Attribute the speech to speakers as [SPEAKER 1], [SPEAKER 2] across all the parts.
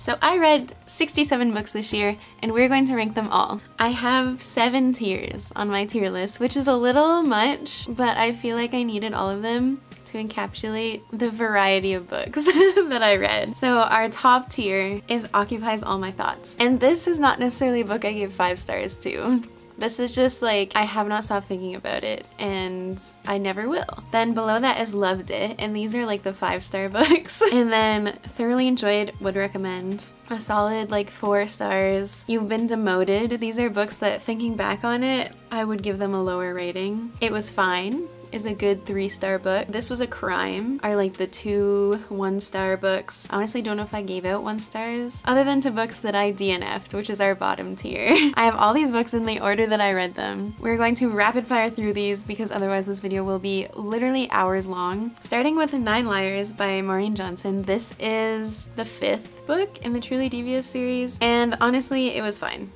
[SPEAKER 1] So I read 67 books this year, and we're going to rank them all. I have 7 tiers on my tier list, which is a little much, but I feel like I needed all of them to encapsulate the variety of books that I read. So our top tier is Occupies All My Thoughts. And this is not necessarily a book I give 5 stars to. This is just like, I have not stopped thinking about it, and I never will. Then below that is Loved It, and these are like the 5-star books. And then Thoroughly Enjoyed, would recommend. A solid like 4 stars. You've Been Demoted. These are books that, thinking back on it, I would give them a lower rating. It Was Fine is a good 3-star book. This Was a Crime are like the 2 1-star books. I honestly don't know if I gave out 1 stars, other than to books that I DNF'd, which is our bottom tier. I have all these books in the order that I read them. We're going to rapid fire through these because otherwise this video will be literally hours long. Starting with 9 Liars by Maureen Johnson. This is the 5th book in the Truly Devious series, and honestly, it was fine.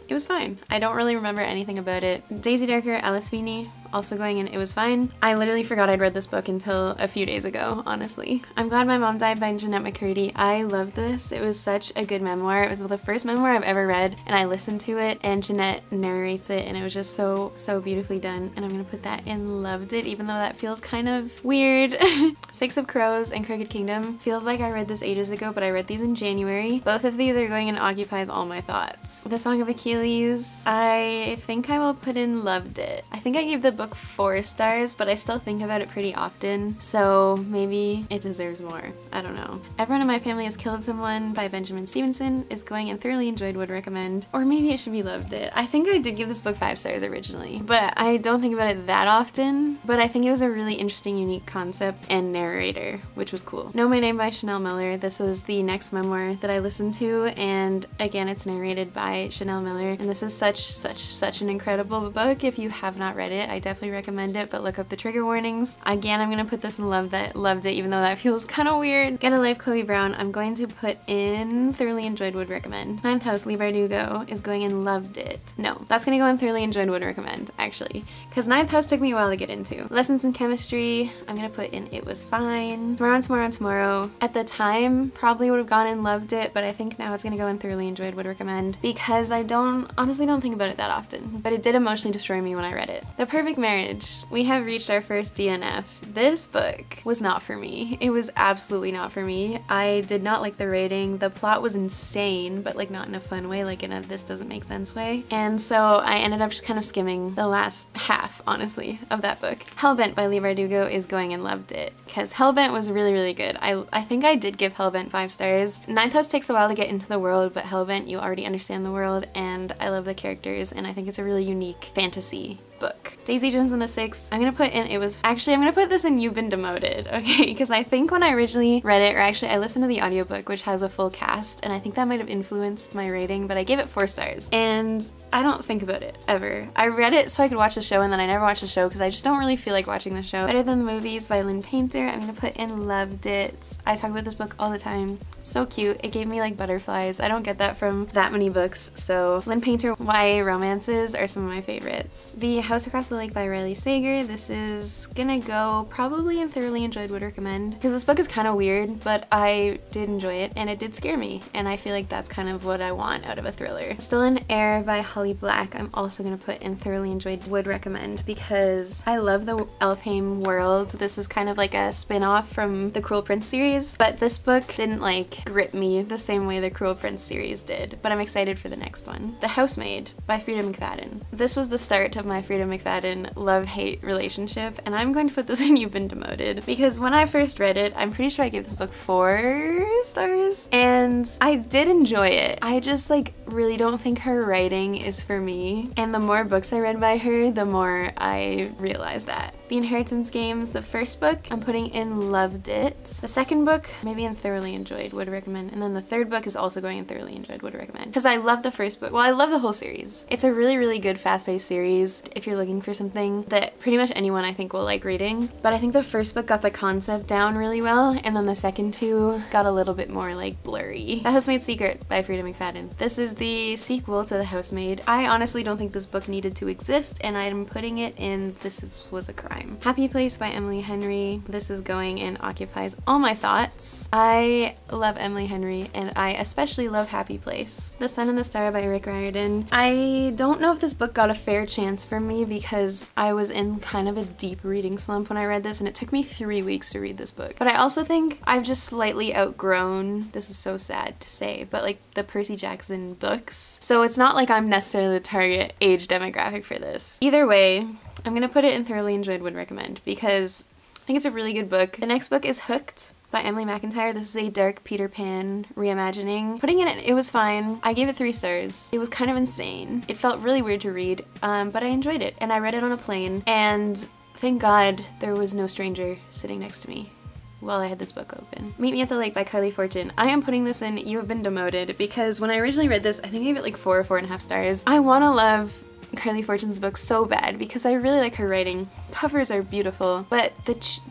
[SPEAKER 1] It was fine. I don't really remember anything about it. Daisy Darker, Alice Feeney, also going in It Was Fine. I literally forgot I'd read this book until a few days ago, honestly. I'm Glad My Mom Died by Jeanette McCurdy. I love this. It was such a good memoir. It was the first memoir I've ever read, and I listened to it, and Jeanette narrates it, and it was just so beautifully done, and I'm gonna put that in Loved It, even though that feels kind of weird. Six of Crows and Crooked Kingdom. Feels like I read this ages ago, but I read these in January. Both of these are going in Occupies All My Thoughts. The Song of Achilles, I think I will put in Loved It. I think I gave the book 4 stars, but I still think about it pretty often, so maybe it deserves more. I don't know. Everyone in My Family Has Killed Someone by Benjamin Stevenson is going in Thoroughly Enjoyed, would recommend. Or maybe it should be Loved It. I think I did give this book 5 stars originally, but I don't think about it that often, but I think it was a really interesting, unique concept and narrator, which was cool. Know My Name by Chanel Miller. This was the next memoir that I listened to, and again, it's narrated by Chanel Miller, and this is such an incredible book. If you have not read it, I definitely recommend it, but look up the trigger warnings. Again, I'm gonna put this in Loved It, even though that feels kind of weird. Get a Life, Chloe Brown, I'm going to put in Thoroughly Enjoyed, would recommend. Ninth House, Leigh Bardugo is going in Loved It. No, that's gonna go in Thoroughly Enjoyed, would recommend, actually, because Ninth House took me a while to get into. Lessons in Chemistry, I'm gonna put in It Was Fine. Tomorrow. At the time, probably would have gone in Loved It, but I think now it's gonna go in Thoroughly Enjoyed, would recommend, because I honestly don't think about it that often, but it did emotionally destroy me when I read it. The Perfect Marriage. We have reached our first DNF. This book was not for me. It was absolutely not for me. I did not like the rating. The plot was insane, but like not in a fun way, like in a this doesn't make sense way. And so I ended up just kind of skimming the last half, honestly, of that book. Hellbent by Leigh Bardugo is going in Loved It, because Hellbent was really good. I think I did give Hellbent 5 stars. Ninth House takes a while to get into the world, but Hellbent, you already understand the world, and I love the characters, and I think it's a really unique fantasy book. Daisy Jones and the Six, I'm gonna put in I'm gonna put this in You've Been Demoted, okay? Because I think when I originally read it, or actually I listened to the audiobook, which has a full cast, and I think that might have influenced my rating, but I gave it 4 stars. And I don't think about it, ever. I read it so I could watch the show, and then I never watched the show because I just don't really feel like watching the show. Better Than the Movies by Lynn Painter, I'm gonna put in Loved It. I talk about this book all the time. So cute. It gave me like butterflies. I don't get that from that many books, so Lynn Painter YA romances are some of my favorites. The House Across the Lake by Riley Sager. This is gonna go probably in Thoroughly Enjoyed, would recommend, because this book is kind of weird, but I did enjoy it, and it did scare me, and I feel like that's kind of what I want out of a thriller. Still in Air by Holly Black, I'm also gonna put in Thoroughly Enjoyed, would recommend, because I love the Elfhame world. This is kind of like a spin-off from the Cruel Prince series, but this book didn't like grip me the same way the Cruel Prince series did, but I'm excited for the next one. The Housemaid by Frida McFadden. This was the start of my Frida McFadden love-hate relationship, and I'm going to put this in You've Been Demoted, because when I first read it, I'm pretty sure I gave this book 4 stars, and I did enjoy it. I just like really don't think her writing is for me, and the more books I read by her, the more I realized that. The Inheritance Games, the first book, I'm putting in Loved It. The second book, maybe in Thoroughly Enjoyed, would recommend, and then the third book is also going in Thoroughly Enjoyed, would recommend, because I love the first book. Well, I love the whole series. It's a really good fast-paced series if you're looking for something that pretty much anyone I think will like reading, but I think the first book got the concept down really well, and then the second 2 got a little bit more like blurry. The Housemaid's Secret by Frida McFadden. This is the sequel to The Housemaid. I honestly don't think this book needed to exist, and I'm putting it in Was a Crime. crime. Happy Place by Emily Henry. This is going in occupies all my thoughts. I love Emily Henry, and I especially love Happy Place. The Sun and the Star by Rick Riordan. I don't know if this book got a fair chance for me because I was in kind of a deep reading slump when I read this, and it took me 3 weeks to read this book. But I also think I've just slightly outgrown, this is so sad to say, but like the Percy Jackson books. So it's not like I'm necessarily the target age demographic for this. Either way, I'm gonna put it in thoroughly enjoyed, would recommend, because I think it's a really good book. The next book is Hooked by Emily McIntyre. This is a dark Peter Pan reimagining. Putting it in, it was fine. I gave it 3 stars. It was kind of insane. It felt really weird to read, but I enjoyed it, and I read it on a plane, and thank God there was no stranger sitting next to me while I had this book open. Meet Me at the Lake by Carly Fortune. I am putting this in You Have Been Demoted because when I originally read this, I think I gave it like 4 or 4.5 stars. I want to love Carly Fortune's book so bad because I really like her writing. Covers are beautiful, but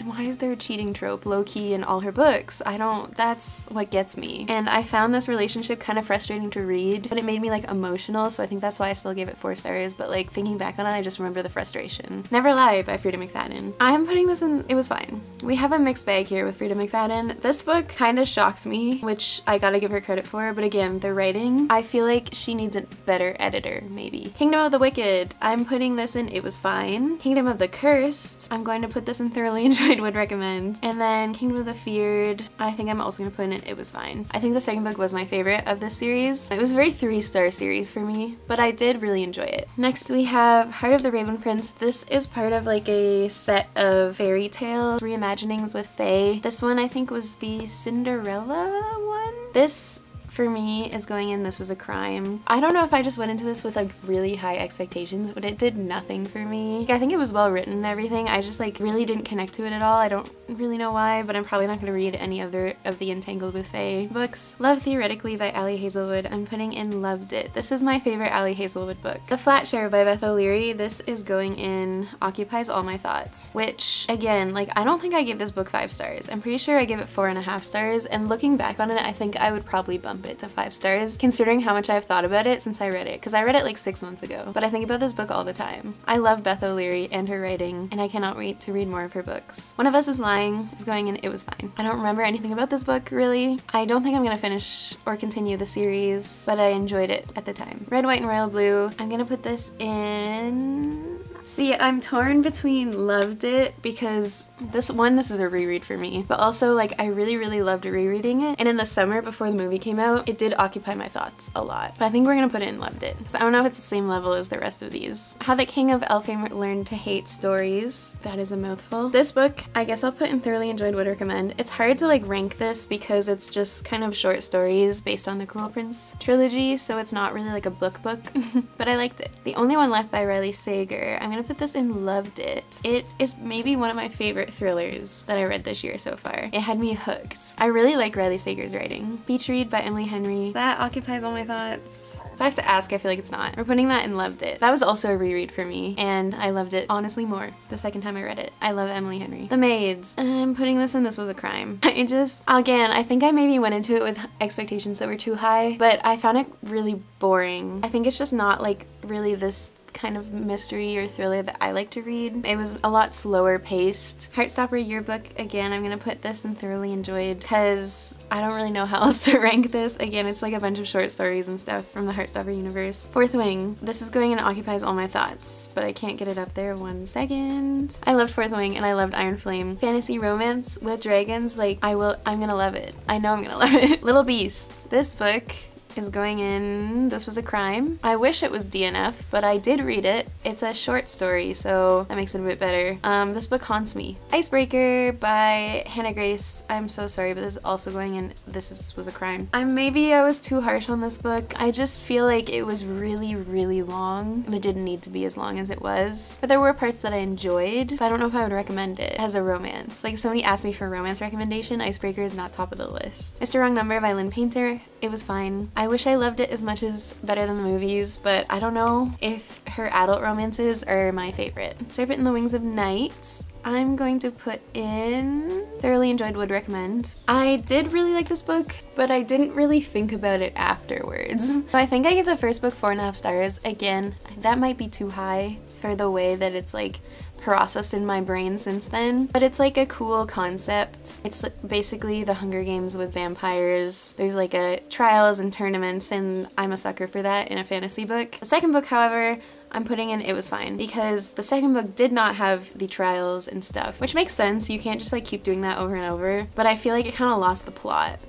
[SPEAKER 1] why is there a cheating trope low-key in all her books? That's what gets me. And I found this relationship kind of frustrating to read, but it made me like emotional, so I think that's why I still gave it 4 stars, but like thinking back on it, I just remember the frustration. Never Lie by Frida McFadden. I'm putting this in, it was fine. We have a mixed bag here with Frida McFadden. This book kind of shocked me, which I gotta give her credit for, but again, the writing, I feel like she needs a better editor, maybe. Kingdom of the Wicked. I'm putting this in, it was fine. Kingdom of the Cursed. I'm going to put this in thoroughly enjoyed, would recommend. And then Kingdom of the Feared. I think I'm also going to put in it was fine. I think the second book was my favorite of this series. It was a very 3-star series for me, but I did really enjoy it. Next we have Heart of the Raven Prince. This is part of like a set of fairy tale reimaginings with fae. This one I think was the Cinderella one. This for me is going in This Was a Crime. I don't know if I just went into this with like really high expectations, but it did nothing for me. Like, I think it was well written and everything. I just like really didn't connect to it at all. I don't really know why, but I'm probably not going to read any other of the Entangled with Fae books. Love Theoretically by Ali Hazelwood. I'm putting in Loved It. This is my favorite Ali Hazelwood book. The Flat Share by Beth O'Leary. This is going in Occupies All My Thoughts, which again, like I don't think I gave this book 5 stars. I'm pretty sure I gave it 4.5 stars, and looking back on it, I think I would probably bump it to 5 stars considering how much I've thought about it since I read it, because I read it like 6 months ago, but I think about this book all the time. I love Beth O'Leary and her writing, and I cannot wait to read more of her books. One of Us is Lying is going in It Was Fine. I don't remember anything about this book really. I don't think I'm gonna finish or continue the series, but I enjoyed it at the time. Red, White, and Royal Blue. I'm gonna put this in... See, I'm torn between Loved It because this is a reread for me, but also like I really loved rereading it, and in the summer before the movie came out, it did occupy my thoughts a lot. But I think we're gonna put it in Loved It because I don't know if it's the same level as the rest of these. How the King of Elfame Learned to Hate Stories. That is a mouthful. This book, I guess I'll put in thoroughly enjoyed, would recommend. It's hard to like rank this because it's just kind of short stories based on the Cruel Prince trilogy, so it's not really like a book, but I liked it. The Only One Left by Riley Sager. I'm gonna put this in Loved It. It is maybe one of my favorite thrillers that I read this year so far. It had me hooked. I really like Riley Sager's writing. Beach Read by Emily Henry. That occupies all my thoughts. If I have to ask, I feel like it's not. We're putting that in Loved It. That was also a reread for me, and I loved it honestly more the second time I read it. I love Emily Henry. The Maids. I'm putting this in This Was a Crime. Again, I think I maybe went into it with expectations that were too high, but I found it really boring. I think it's just not like really this kind of mystery or thriller that I like to read. It was a lot slower paced. Heartstopper Yearbook, again, I'm gonna put this in thoroughly enjoyed because I don't really know how else to rank this. Again, it's like a bunch of short stories and stuff from the Heartstopper universe. Fourth Wing. This is going in Occupies All My Thoughts, but I can't get it up there. 1 second. I loved Fourth Wing and I loved Iron Flame. Fantasy romance with dragons, like I'm gonna love it. I know I'm gonna love it. Little Beasts. This book is going in This Was a Crime. I wish it was DNF, but I did read it. It's a short story, so that makes it a bit better. This book haunts me. Icebreaker by Hannah Grace. I'm so sorry, but this is also going in This Was a Crime. Maybe I was too harsh on this book. I just feel like it was really long, and it didn't need to be as long as it was. But there were parts that I enjoyed, but I don't know if I would recommend it as a romance. Like if somebody asked me for a romance recommendation, Icebreaker is not top of the list. Mr. Wrong Number by Lynn Painter. It was fine. I wish I loved it as much as better than the movies, but I don't know if her adult romances are my favorite. Serpent in the Wings of Night. I'm going to put in thoroughly enjoyed, would recommend. I did really like this book, but I didn't really think about it afterwards. So I think I gave the first book 4.5 stars. Again, that might be too high for the way that it's like processed in my brain since then. But it's like a cool concept. It's basically the Hunger Games with vampires. There's like a trials and tournaments, and I'm a sucker for that in a fantasy book. The second book, however, I'm putting in It Was Fine because the second book did not have the trials and stuff, which makes sense. You can't just like keep doing that over and over, but I feel like it kind of lost the plot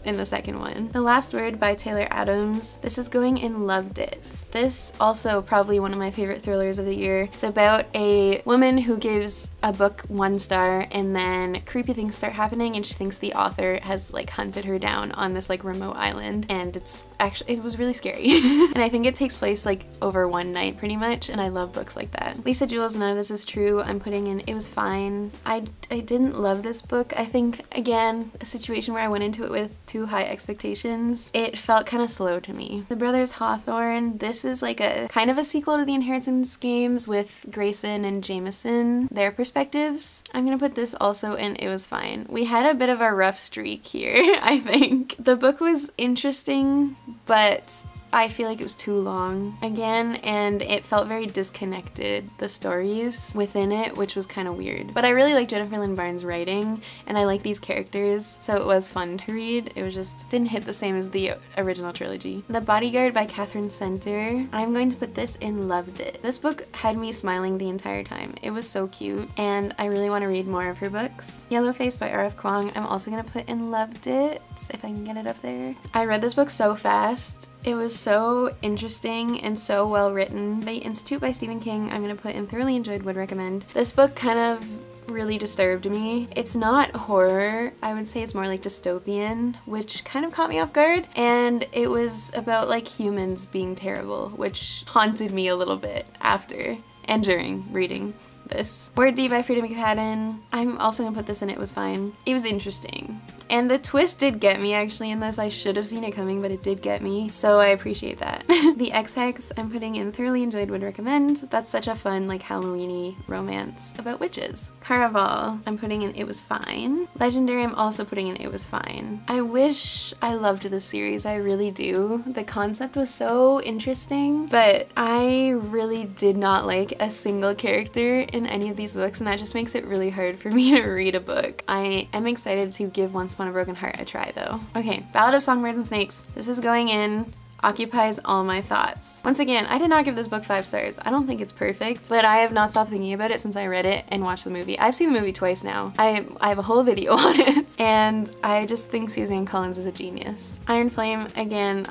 [SPEAKER 1] in the second one. The Last Word by Taylor Adams. This is going in Loved It. This also probably one of my favorite thrillers of the year. It's about a woman who gives a book 1 star and then creepy things start happening and she thinks the author has like hunted her down on this like remote island, and it was really scary. And I think it takes place like over one night pretty much, and I love books like that. Lisa Jewell's None of This Is True, I'm putting in It Was Fine. I didn't love this book. I think, again, a situation where I went into it with too high expectations. It felt kind of slow to me. The Brothers Hawthorne, this is like a kind of a sequel to the Inheritance Games with Grayson and Jameson, their perspectives. I'm gonna put this also in It Was Fine. We had a bit of a rough streak here, I think. The book was interesting, but I feel like it was too long again, and it felt very disconnected, the stories within it, which was kind of weird. But I really like Jennifer Lynn Barnes' writing, and I like these characters, so it was fun to read. It was just didn't hit the same as the original trilogy. The Bodyguard by Catherine Center. I'm going to put this in Loved It. This book had me smiling the entire time. It was so cute, and I really want to read more of her books. Yellowface by R.F. Kuang. I'm also going to put in Loved It, if I can get it up there. I read this book so fast. It was so interesting and so well written. The Institute by Stephen King, I'm going to put in Thoroughly Enjoyed, Would Recommend. This book kind of really disturbed me. It's not horror, I would say it's more like dystopian, which kind of caught me off guard, and it was about like humans being terrible, which haunted me a little bit after and during reading this. Word D by Frida McFadden. I'm also gonna put this in It Was Fine. It was interesting. And the twist did get me actually in this. I should have seen it coming, but it did get me, so I appreciate that. The Ex-Hex, I'm putting in Thoroughly Enjoyed, Would Recommend. That's such a fun like Halloween-y romance about witches. Caraval, I'm putting in It Was Fine. Legendary, I'm also putting in It Was Fine. I wish I loved this series, I really do. The concept was so interesting, but I really did not like a single character in any of these books, and that just makes it really hard for me to read a book. I am excited to give Once Upon a Broken Heart a try though. Okay, Ballad of Songbirds and Snakes. This is going in Occupies All My Thoughts. Once again, I did not give this book 5 stars. I don't think it's perfect, but I have not stopped thinking about it since I read it and watched the movie. I've seen the movie twice now. I have a whole video on it, and I just think Suzanne Collins is a genius. Iron Flame, again,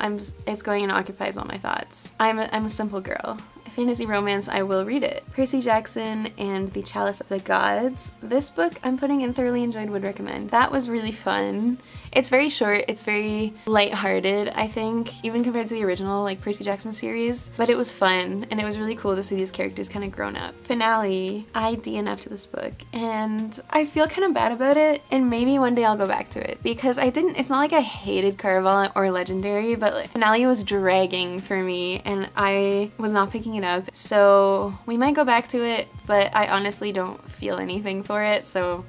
[SPEAKER 1] it's going in Occupies All My Thoughts. I'm a simple girl. Fantasy romance, I will read it. Percy Jackson and the Chalice of the Gods. This book I'm putting in Thoroughly Enjoyed, Would Recommend. That was really fun. It's very short, it's very lighthearted, I think, even compared to the original like Percy Jackson series, but it was fun and it was really cool to see these characters kind of grown up. Finale, I DNF'd this book and I feel kind of bad about it, and maybe one day I'll go back to it because it's not like I hated Caraval or Legendary, but like, Finale was dragging for me and I was not picking it up, so we might go back to it, but I honestly don't feel anything for it, so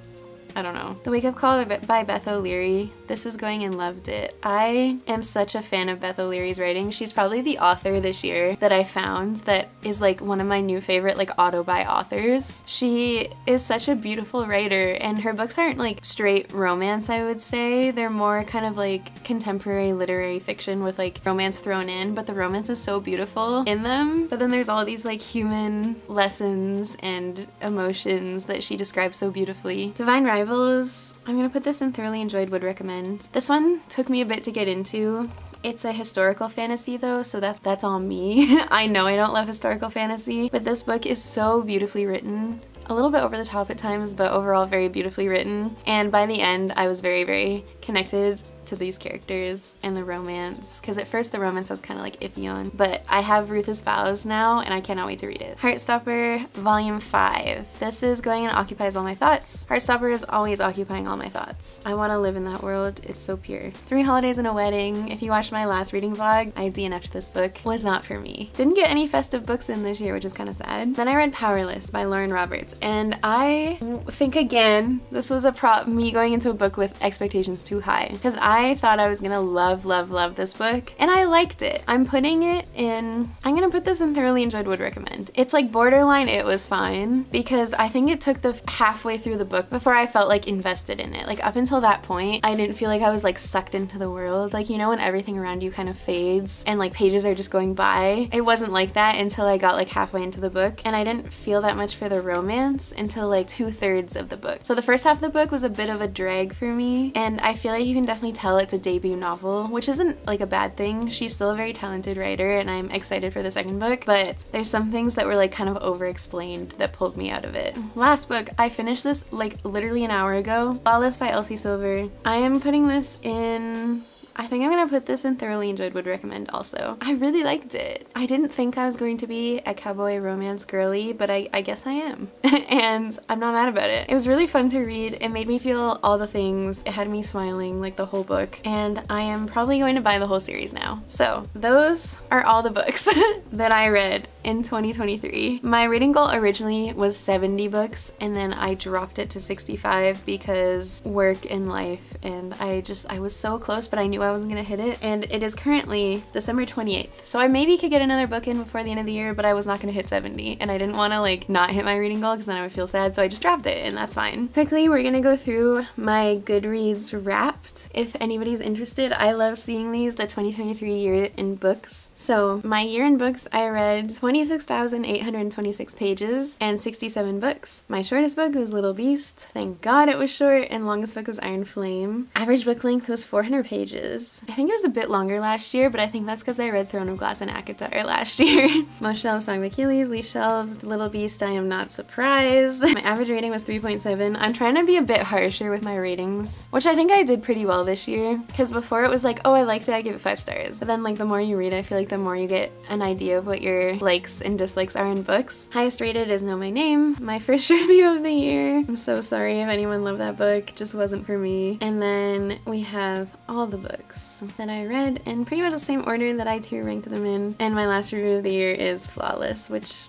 [SPEAKER 1] I don't know. The Wake Up Call by Beth O'Leary. This is going in Loved It. I am such a fan of Beth O'Leary's writing. She's probably the author this year that I found that is like one of my new favorite like auto-buy authors. She is such a beautiful writer, and her books aren't like straight romance, I would say. They're more kind of like contemporary literary fiction with like romance thrown in, but the romance is so beautiful in them. But then there's all these like human lessons and emotions that she describes so beautifully. Divine Rivals, I'm gonna put this in Thoroughly Enjoyed, Would Recommend. This one took me a bit to get into. It's a historical fantasy though, so that's on me. I know I don't love historical fantasy, but this book is so beautifully written. A little bit over the top at times, but overall very beautifully written. And by the end, I was very, very connected to these characters and the romance, because at first the romance I was kind of like iffy on, but I have Ruth's Vows now and I cannot wait to read it. Heartstopper Volume 5. This is going in Occupies All My Thoughts. Heartstopper is always occupying all my thoughts. I want to live in that world. It's so pure. 3 Holidays and a Wedding. If you watched my last reading vlog, I DNF'd this book. Was not for me. Didn't get any festive books in this year, which is kind of sad. Then I read Powerless by Lauren Roberts, and I think again this was me going into a book with expectations too high, because I I thought I was gonna love this book, and I liked it. I'm gonna put this in thoroughly enjoyed, would recommend. It's like borderline it was fine, because I think it took the halfway through the book before I felt like invested in it. Like up until that point, I didn't feel like I was like sucked into the world. Like, you know, when everything around you kind of fades and like pages are just going by. It wasn't like that until I got like halfway into the book, and I didn't feel that much for the romance until like 2/3 of the book. So the first half of the book was a bit of a drag for me, and I feel like you can definitely tell it's a debut novel, which isn't like a bad thing. She's still a very talented writer, and I'm excited for the second book, but there's some things that were like kind of over-explained that pulled me out of it. Last book, I finished this like literally an hour ago. Flawless by Elsie Silver. I am putting this in... I think I'm gonna put this in thoroughly enjoyed, would recommend also. I really liked it. I didn't think I was going to be a cowboy romance girly, but I guess I am. And I'm not mad about it. It was really fun to read. It made me feel all the things. It had me smiling like the whole book. And I am probably going to buy the whole series now. So those are all the books that I read in 2023. My reading goal originally was 70 books, and then I dropped it to 65 because work and life, and I was so close, but I knew I wasn't gonna hit it. And it is currently December 28th, so I maybe could get another book in before the end of the year, but I was not gonna hit 70, and I didn't want to like not hit my reading goal because then I would feel sad, so I just dropped it, and that's fine. Quickly, we're gonna go through my Goodreads Wrapped. If anybody's interested, I love seeing these, the 2023 year in books. So my year in books, I read 26,826 pages and 67 books. My shortest book was Little Beast. Thank God it was short, and longest book was Iron Flame. Average book length was 400 pages. I think it was a bit longer last year, but I think that's because I read Throne of Glass and ACOTAR last year. Most shelved, Song of Achilles, least shelved, Little Beast, I am not surprised. My average rating was 3.7. I'm trying to be a bit harsher with my ratings, which I think I did pretty well this year, because before it was like, oh, I liked it, I give it 5 stars. But then like the more you read, I feel like the more you get an idea of what your likes and dislikes are in books. Highest rated is Know My Name, my first review of the year. I'm so sorry if anyone loved that book, it just wasn't for me. And then we have all the books that I read in pretty much the same order that I tier ranked them in. And my last review of the year is Flawless, which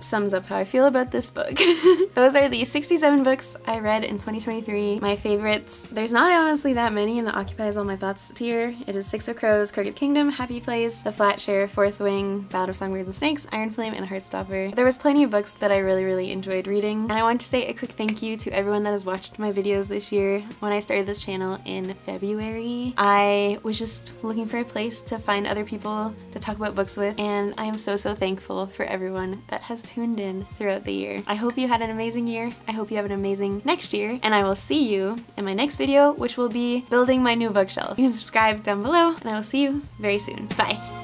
[SPEAKER 1] sums up how I feel about this book. Those are the 67 books I read in 2023. My favorites. There's not honestly that many in the Occupies All My Thoughts tier. It is Six of Crows, Crooked Kingdom, Happy Place, The Flat Share, Fourth Wing, Ballad of Songbirds and Snakes, Iron Flame, and Heartstopper. There was plenty of books that I really enjoyed reading, and I want to say a quick thank you to everyone that has watched my videos this year. When I started this channel in February, I was just looking for a place to find other people to talk about books with, and I am so thankful for everyone that has tuned in throughout the year. I hope you had an amazing year. I hope you have an amazing next year, and I will see you in my next video, which will be building my new bookshelf. You can subscribe down below, and I will see you very soon. Bye!